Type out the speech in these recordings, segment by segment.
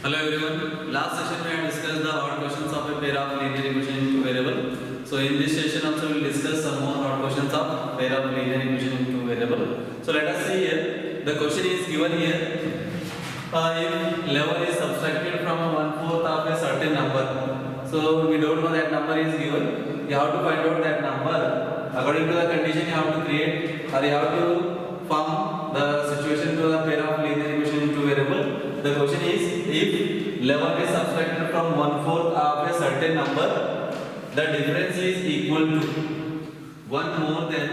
Hello everyone. Last session we had discussed the odd questions of a pair of linear equation into variable. So in this session also we will discuss some more odd questions of pair of linear equation into variable. So let us see here. The question is given here. If 11 is subtracted from 1/4 of a certain number, so we don't know that number is given. You have to find out that number. According to the condition, you have to create or you have to form the situation to the pair of linear equation into variable. The question is, if 11 is subtracted from 1/4 of a certain number, the difference is equal to 1 more than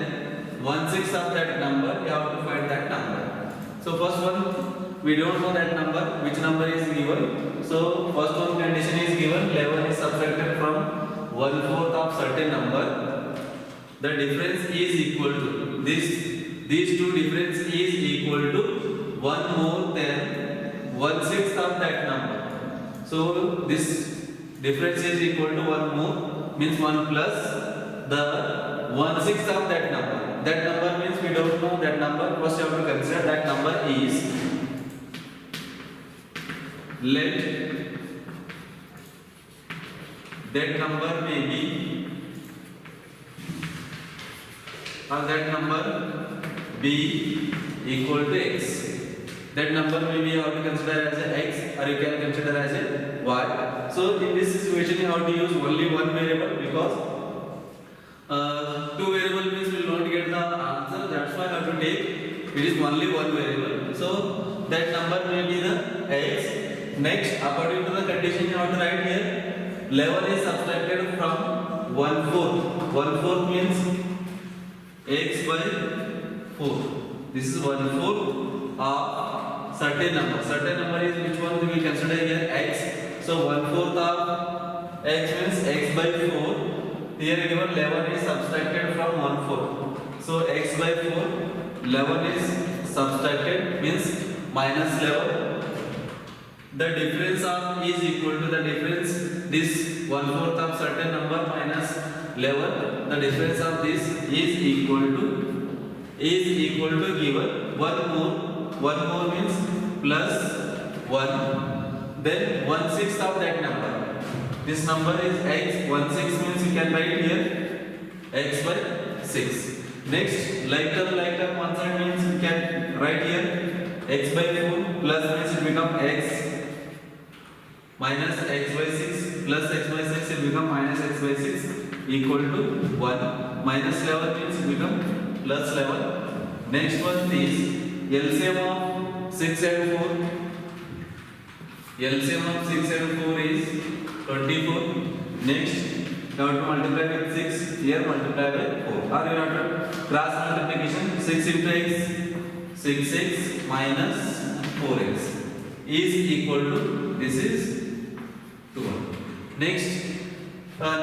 1/6 of that number, you have to find that number. So first one, we don't know that number, which number is given. So first one condition is given, 11 is subtracted from 1/4 of certain number. The difference is equal to, these two difference is equal to 1 more than 1/6 of that number. So this difference is equal to 1 more, means 1 plus the 1/6 of that number. That number means we don't know that number. First you have to consider that number is, let that number may be, or that number be equal to x. That number may be, you have to consider as a x, or you can consider as a y. So in this situation you have to use only one variable, because two variable means we will not get the answer. That's why I have to take, it is only one variable. So that number may be the x. Next, according to the condition, you have to write here 11 is subtracted from 1/4. 1/4 means x by 4. This is 1/4 of certain number. Certain number is which one we will consider here? X. So 1/4 of x means x by 4. Here given 11 is subtracted from 1/4. So x by 4, 11 is subtracted means minus 11. The difference of is equal to the difference, this 1/4 of certain number minus 11. The difference of this is equal to given 1 more means plus 1, then 1/6 of that number. This number is x. 1/6 means you can write here x by 6. Next, like term one side means you can write here x by 4 plus means it become x minus x by 6 plus x by 6 it become minus x by 6 equal to 1. Minus 11 means it become plus 11. Next one is LCM of 6 and 4. LCM of 6 and 4 is 24. Next, you have to multiply with 6. Here multiply with 4. Or you have to cross multiplication. 6 into x. 6x minus 4x is equal to, this is 12. Next,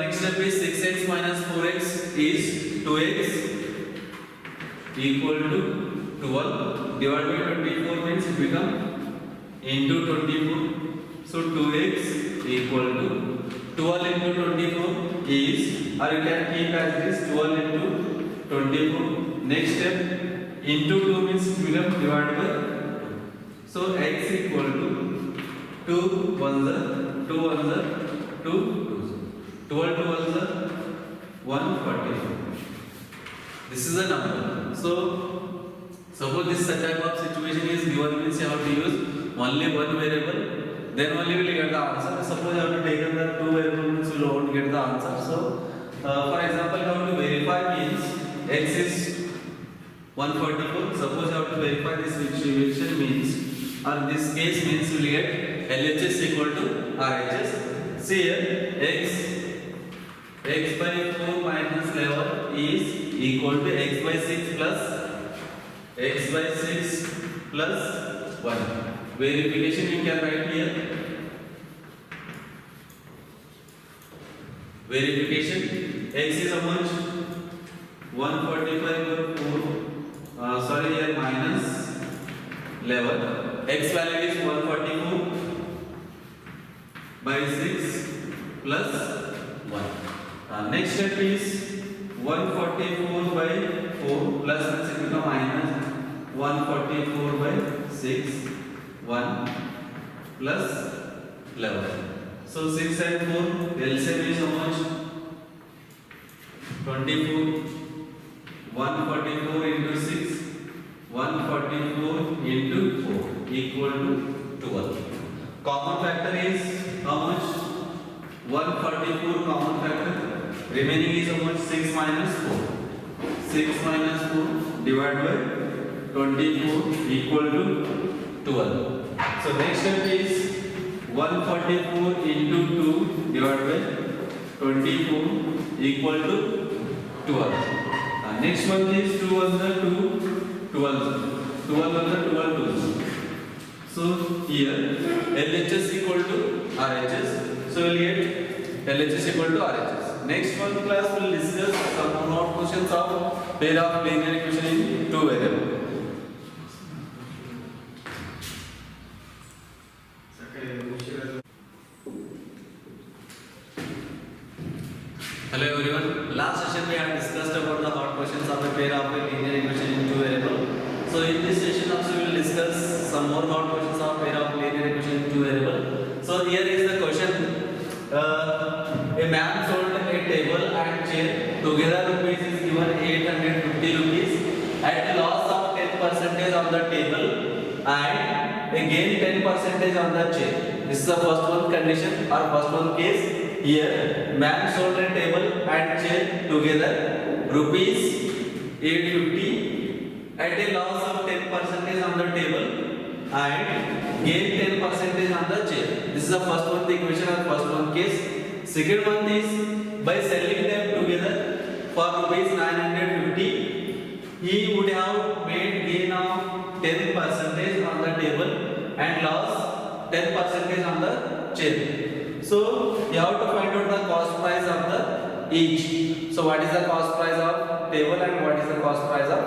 next step is 6x minus 4x is 2x equal to 12 divided by 24 means it become into 24. So 2x equal to 12 into 24 is, or you can keep as this 12 into 24. Next step, into 2 means it become divided by 2. So x equal to 2 1s are 2 1s are 2 2s. 12 to 1s are 144. This is a number. So suppose this type of situation is given means you have to use only one variable, then only we will get the answer. Suppose you have to take the two variables means you won't get the answer. So for example, you have to verify means x is 144. Suppose you have to verify this situation means, or this case means you will get LHS equal to RHS. See here x by 4 minus 11 is equal to x by 6 plus x by 6 plus 1. Verification you can write here. Verification, x is how much? 145 over 4. Here minus 11. X value is 144 by 6 plus 1. Next step is 144 by 4 plus means it become minus 144 by 6 1 plus 11. So 6 and 4, LCM is how much? 24. 144 into 6, 144 into 4 equal to 12. Common factor is how much? 144 common factor. Remaining is how much? 6 minus 4. 6 minus 4 divided by 24 equal to 12. So next step is 144 into 2 divided by 24 equal to 12. Next one is 2 on the 2, 12. 12 on the 12. So here LHS equal to RHS. So we'll get LHS equal to RHS. Next one class will discuss some more questions of pair of linear equation in two variables. Hello everyone. Last session we had discussed about the hard questions of a pair of a linear equation in two variables. So in this session also we will discuss some more hard questions of pair of linear equation in two variables. So here is the question. A man sold a table and chair together rupees is given 850 rupees at a loss of 10% on the table and again 10% on the chair. This is the first one condition or first one case. Here man sold a table and chair together rupees 850 at a loss of 10% on the table and gain 10% on the chair. This is the first one, the equation of first one case. Second one is by selling them together for rupees 950, he would have made gain of 10% on the table and loss 10% on the chair. So you have to find out the cost price of the each. So what is the cost price of table and what is the cost price of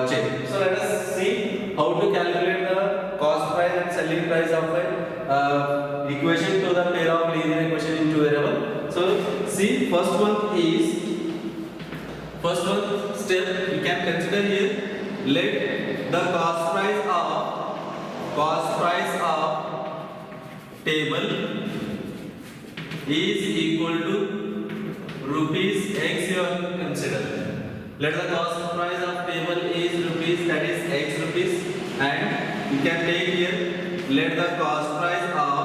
chair? So let us see how to calculate the cost price and selling price of a equation to the pair of linear equation in two variable. So see, first one step you can consider here. Let the cost price of table is equal to rupees x you have to consider. Let the cost price of table is rupees, that is x rupees, and you can take here let the cost price of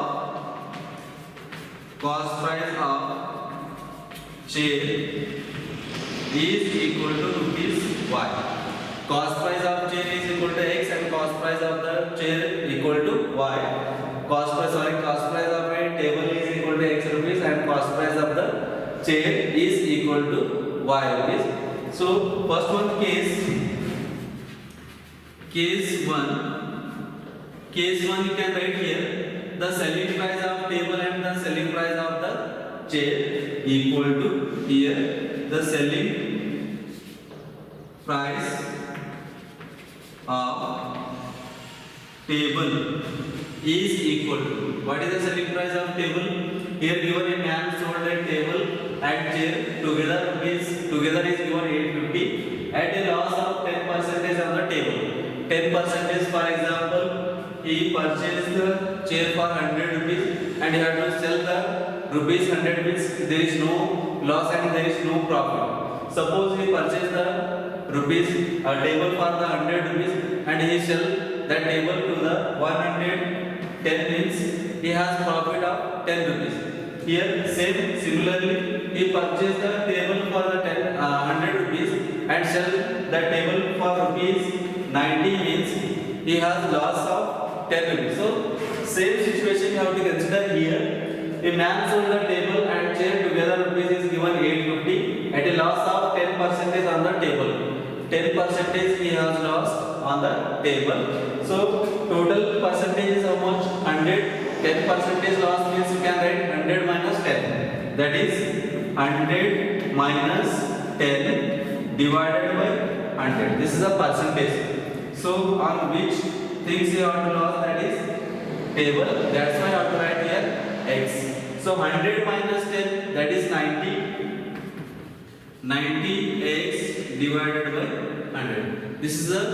chair is equal to rupees y. Cost price of chair is equal to x and cost price of the chair equal to y. Cost price of a table is equal to x rupees and cost price of the chair is equal to y rupees. So first one case 1 you can write here the selling price of table and the selling price of the chair equal to here the selling price of table is equal to, what is the selling price of table? Here given a man sold a table and chair together is given 850 at a loss of 10% on the table. 10% for example, he purchased the chair for 100 rupees and he had to sell the rupees 100 rupees. There is no loss and there is no profit. Suppose he purchased the table for the 100 rupees and he sell that table to the 110 means he has profit of 10 rupees. Here similarly he purchased the table for the 100 rupees and sell that table for rupees 90 means he has loss of 10 rupees. So same situation you have to consider here. A man sold the table and chair together rupees is given 850 at a loss of 10% on the table. 10% he has lost on the table. So total percentage is how much? 100. 10% loss means you can write 100 minus 10. That is 100 minus 10 divided by 100. This is a percentage. So on which things you have to loss, that is table. That's why I have to write here x. So 100 minus 10, that is 90. 90x divided by 100. This is the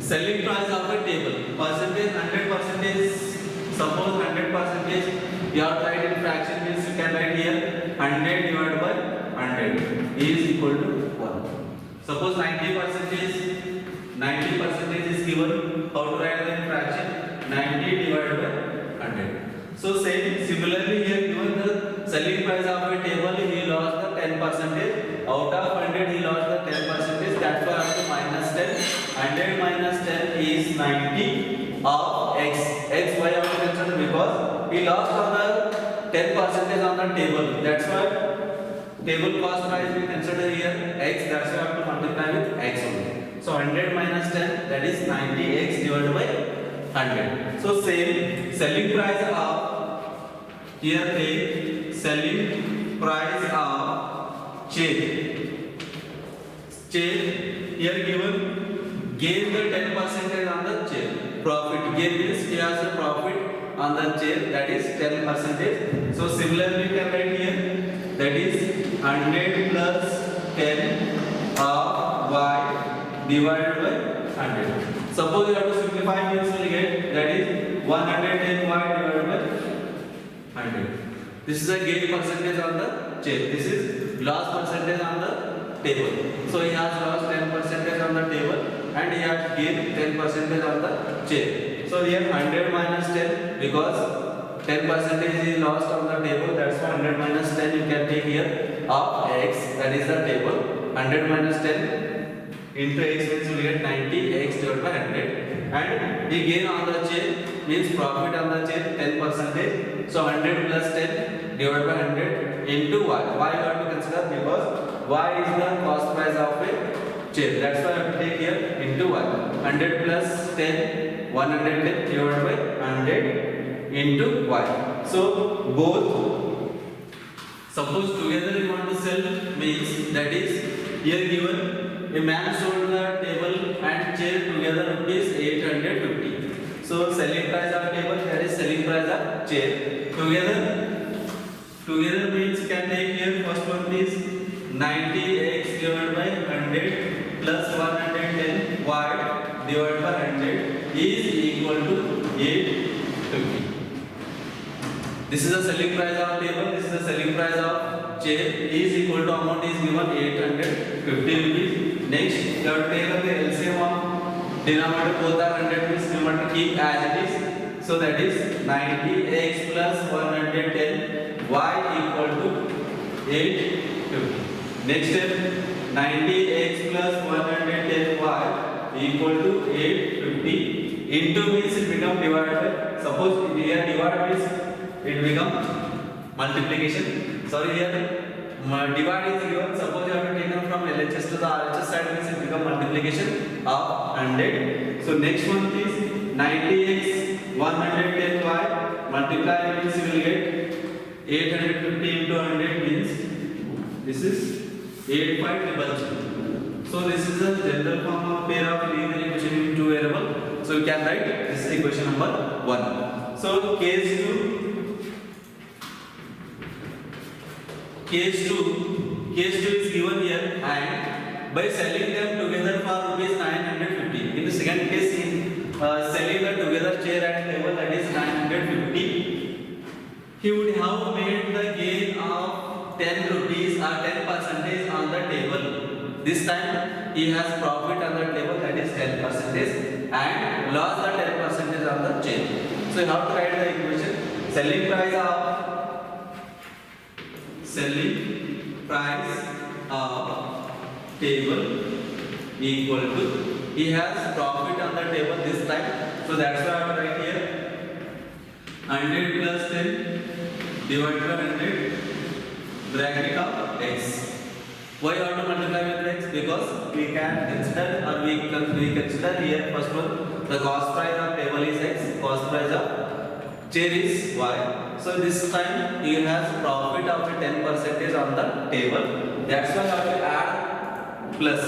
selling price of a table. Percentage 100% suppose 100 percentage you have to write in fraction means you can write here 100 divided by 100 is equal to 1. Suppose 90 percentage is given, how to write in fraction 90 divided by 100. So similarly here given the selling price of a table, he lost the 10 percentage. Out of 100 he lost the 10 percentage. That's why I have to minus 10. 100 minus 10 is 90 of x. X why I have to consider because he lost on the 10 percentage on the table. That's why table cost price we consider here x. That's why I have to multiply with x only. So 100 minus 10 that is 90x divided by 100. So same selling price of here take selling price of chair here given gave the 10 percentage on the chair. Profit gave means he has a profit on the chair that is 10 percentage. So similarly you can write here that is 100 plus 10 of y divided by 100. Suppose you have to simplify means you will get that is 110 y divided by 100. This is a gain percentage on the chair. This is loss percentage on the table. So he has lost 10 percentage on the table and he has gained 10 percentage on the chair. So here 100 minus 10 because 10 percentage is lost on the table. That's why 100 minus 10 you can take here of x, that is the table. 100 minus 10 into x means you will get 90x divided by 100. And he gain on the chair means profit on the chair 10 percentage. So 100 plus 10 divided by 100 into y. Why you have to consider because y is the cost price of a chair. That's why I have to take here into y. 100 plus 10, 110 divided by 100 into y. So both suppose together you want to sell means that is here given a man sold the table and chair together rupees 850. So selling price of table that is selling price of chair together means can take here first one is 90x divided by 100 plus 110 y divided by 100 is equal to 850. This is the selling price of table, this is the selling price of chair is equal to amount is given 850 rupees. Next you have to take up the LCM of denominator both are 100 means you want to keep as it is. So that is 90x plus 110 y equal to 850. Next step 90x plus 110 y equal to 850 into means it become divided by, suppose here divide means it become multiplication. Sorry here divide is given, suppose you have to take from LHS to the RHS side means it become multiplication of 100. So next one is 90x 110y multiply means you will get 850 into 100 means this is 8522. So this is the general form of pair of linear equation in two variable. So you can write this is equation number 1. So case 2 is given here and by selling them together for rupees 950. In the second case selling the together chair and table that is 950. He would have made the gain of 10 rupees or 10 percentage on the table. This time he has profit on the table that is 10 percentage and lost the 10 percentage on the chair. So you have to write the equation selling price of table equal to he has profit on the table this time. So that's why I will write here 100 plus 10 divided by 100 bracket of x. Why you have to multiply with x? Because we can consider or we consider here first one the cost price of table is x, cost price of chair is y. So this time he has profit of 10 percentage on the table. That's why I have to add plus.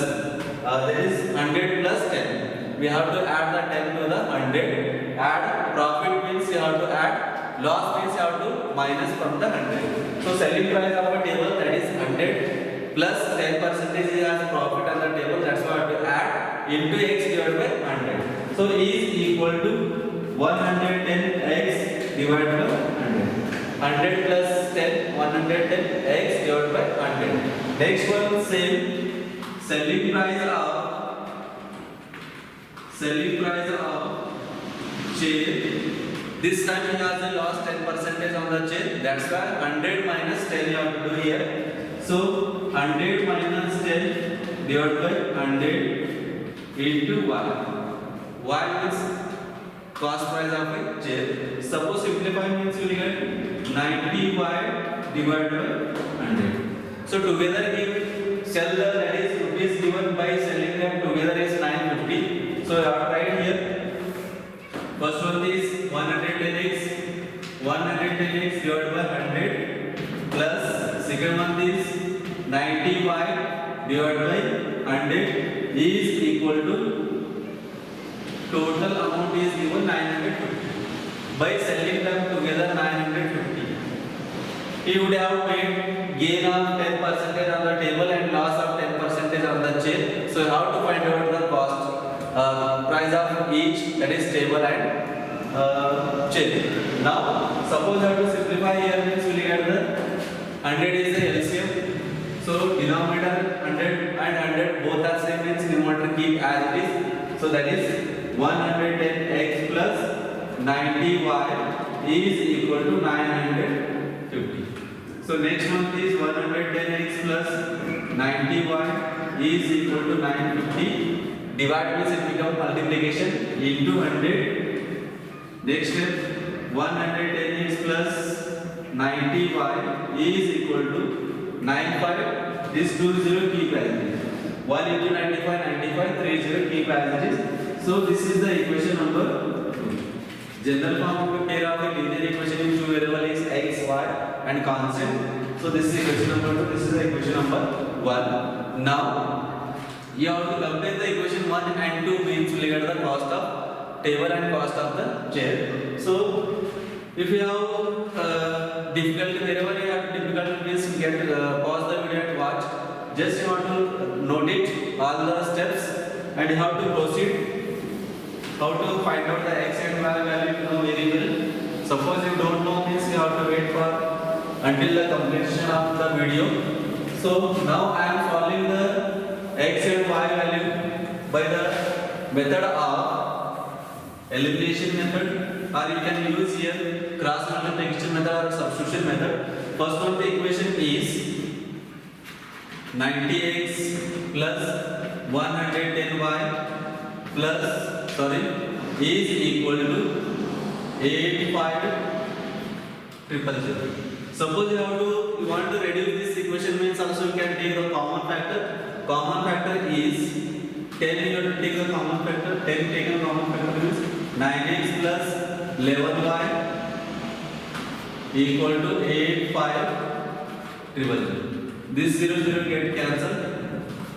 There is 100 plus 10. We have to add the 10 to the 100. Add profit means you have to add. Loss means you have to minus from the 100. So selling price of a table that is 100 plus 10 percentage he has profit on the table. That's why I have to add into x divided by 100. So is equal to 110x divided by 100. 100 plus 10, 110x divided by 100. Next one, same. Selling price of chair. This time he has a loss 10% on the chair. That's why 100 minus 10 you have to do here. So 100 minus 10 divided by 100 into y. Y means cost price of a chair. Suppose simplify means you will get 90y divided by 100. So together give sell the, that is rupees given by selling them together is 950. So you have to write here. First one is 110x divided by 100 plus second one is 90y divided by 100 is equal to total amount is given 950. By selling them together 950, he would have made gain of 10% on the table and loss of 10% on the chair. So how to find out the cost price of each, that is table and chair. Now suppose I have to simplify here means we will get the 100 is the LCM. So denominator 100 and 100 both are same means numerator keep as it is. So that is 110x plus 90y is equal to 950. So next one is 110x plus 90y is equal to 950. Divide means it becomes multiplication into 100. Next step, 110x plus 90y is equal to 95. This 20 keep as it is. 1 into 95, 30 keep as it is. So this is the equation number 2. General form of a pair of a linear equation in two variables is x, y and constant. So this is equation number 2. This is the equation number 1. Now you have to compare the equation 1 and 2 means we get the cost of table and cost of the chair. So if you have difficulty wherever you have difficulty, please get pause the video and watch. Just you want to note it all the steps and you have to proceed. How to find out the x and y value in a variable. Suppose you don't know means you have to wait for until the completion of the video. So now I am following the x and y value by the method of elimination method, or you can use here cross multiplication method or substitution method. First one, the equation is 90x plus 110y plus is equal to 85,000. Suppose you want to reduce this equation means also you can take the common factor. Common factor is 10. You have to take the common factor. 10 taken common factor means 9x plus 11y equal to 85,000. This 0 get cancelled.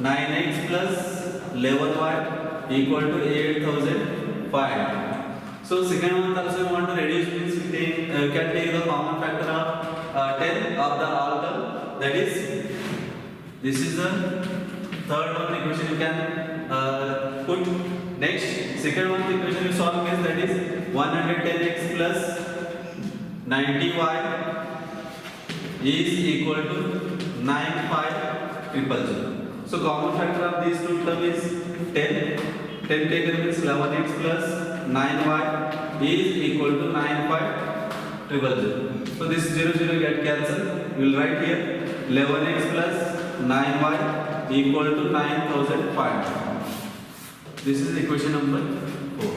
9x plus 11y equal to 8,500. So second one also you want to reduce means you can take the common factor of 10 of the all term. That is, this is the third one equation you can put. Next, second one equation you solve is that is 110x plus 90y is equal to 95,000. So common factor of these two terms is 10. 10 taken means 11x plus 9y is equal to 95,000. So this 0 get cancelled. We will write here 11x plus 9y equal to 9,500. This is equation number 4.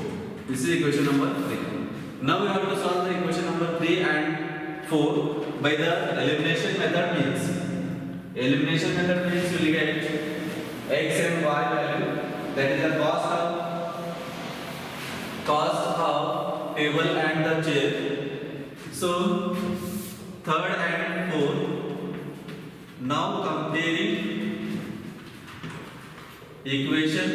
This is equation number 3. Now we have to solve the equation number 3 and 4 by the elimination method means. Elimination method means we will get x and y value, that is the cost of table and the chair. So third and fourth. Now comparing equation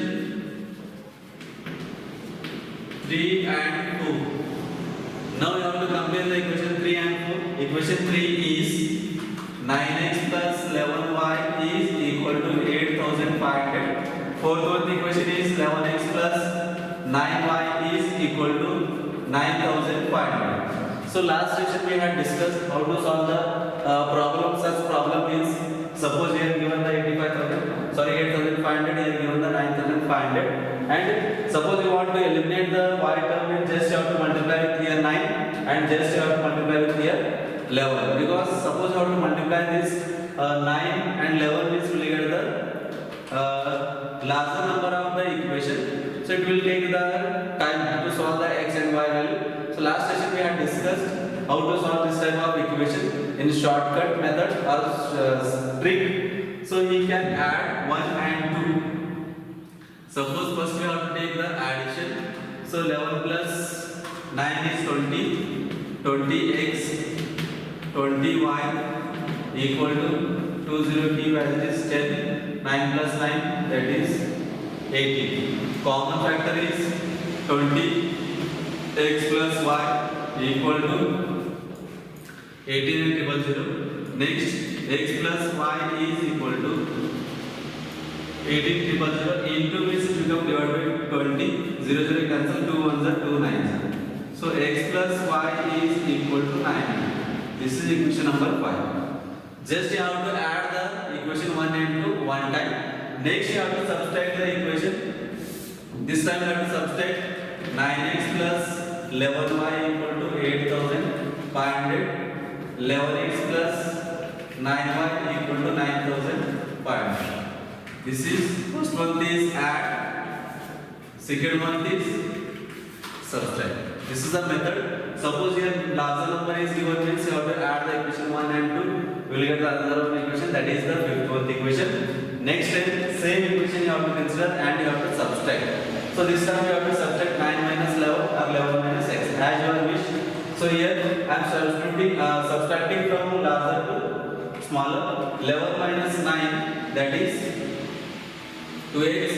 3 and 4. Now you have to compare the equation 3 and 4. Equation 3 is 9x plus 11y is equal to 8,500. Fourth one equation is 11x plus 9y is equal to 9,500. So last session we had discussed how to solve the problem. Such problem means suppose we are given the 85,000, sorry 8,500, here given the 9,500, and suppose you want to eliminate the y term, and just you have to multiply with here 9 and just you have to multiply with here 11, because suppose you have to multiply this 9 and 11 means we will get the larger number of the equation, so it will take the time to solve the x and y value. So last session we had discussed how to solve this type of equation in shortcut method or trick. So we can add 1 and 2. Suppose first we have to take the addition. So 11 plus 9 is 20, 20x, 20y equal to 20t value is 10, 9 plus 9 that is 18. Common factor is 20, x plus y equal to 18 and 000. Next, x plus y is equal to 18 000 into which it become divided by 20, 0 cancel, 2 ones are 2 nines. So x plus y is equal to 9. This is equation number 5. Just you have to add the equation 1 and 2 one time. Next you have to subtract the equation. This time you have to subtract 9x plus 11y equal to 8,500. 11x plus 9y equal to 9,500. This is first one is add, second one is subtract. This is the method. Suppose here larger number is given, means you have to add the equation 1 and 2. We will get the other one equation, that is the fifth equation. Next time same equation you have to consider and you have to subtract. So this time you have to subtract 9 minus 11 or 11 minus x as your wish. So here I am subtracting from larger to smaller. 11 minus 9 that is 2x,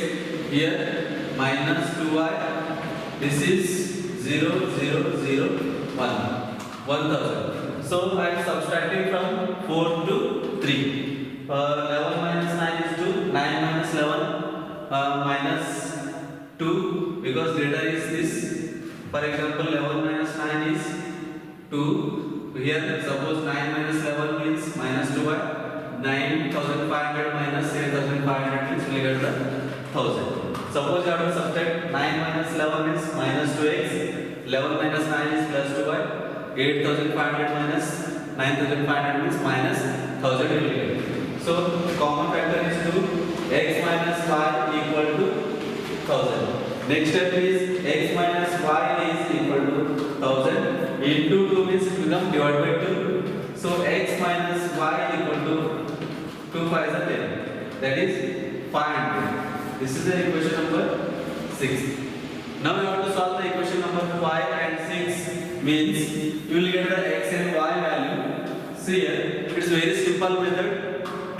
here minus 2y, this is 0 0 0 1 1000. So I am subtracting from 4 to 3. 11 minus 9 is 2, 9 minus 11 minus 2, because greater is this. For example, 11 minus 9 is 2. Here suppose 9 minus 11 means minus 2y. 9,500 minus 8,500 means we get the 1000. Suppose you have to subtract 9 minus 11 is minus 2x. 11 minus 9 is plus 2y. 8,500 minus 9,500 means minus 1000 you will get. So common factor is 2. X minus y equal to 1000. Next step is x minus y is equal to 1000 into 2 means it become divided by 2. So x minus y equal to 2 5 is 10. That is 500. This is the equation number 6. Now we have to solve the equation number 5 and 6, means you will get the x and y value. See here, it's very simple method.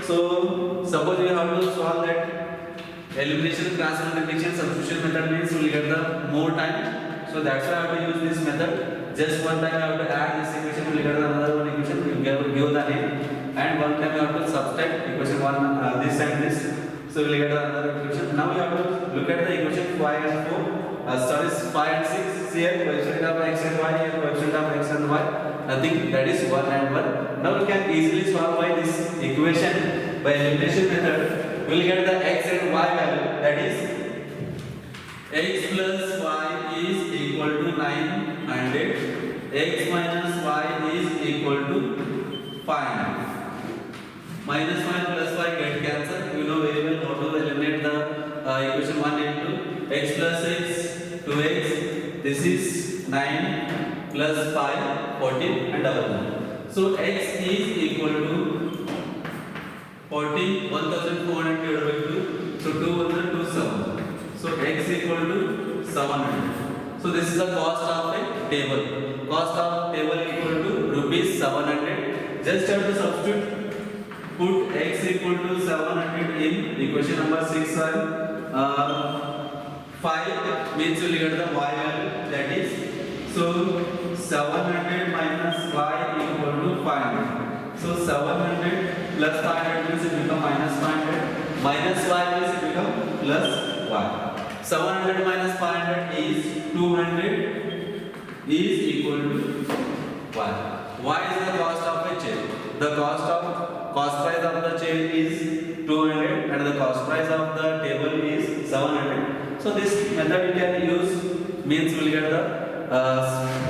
So suppose you have to solve that elimination, cross multiplication, substitution method, means you will get the more time. So that's why I have to use this method. Just one time you have to add this equation, you will get another one equation, you give the name, and one time you have to subtract equation 1 this and this. So we will get another equation. Now you have to look at the equation 5 and 4. Sorry, 5 and 6. See here, coefficient of x and y, here coefficient of x and y. Nothing, that is 1 and 1. Now we can easily solve by this equation by elimination method. We will get the x and y value, that is x plus y is equal to 900. X minus y is equal to 500. Minus 1 plus y get cancelled. You know very well how to eliminate the equation 1 and 2. X plus x, 2x. This is 9 plus 5, 14 and double 1. So x is equal to 40, 1400 divided by 2. So 227. So x equal to 700. So this is the cost of a table. Cost of table equal to rupees 700. Just have to substitute. Put x equal to 700 in equation number 6 or 5 means you will get the y value, that is, so 700 minus y equal to 500. So 700 plus 500 means it become minus 500. Minus y means it become plus y. 700 minus 500 is 200. is equal to 1. Y is the cost of a chair. The cost price of the chair is 200 and the cost price of the table is 700. So this method you can use, means we will get the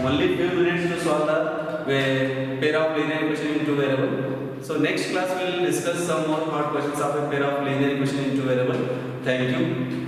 only few minutes to solve the pair of linear equation in two variable. So next class we will discuss some more hard questions of a pair of linear equation in two variable. Thank you.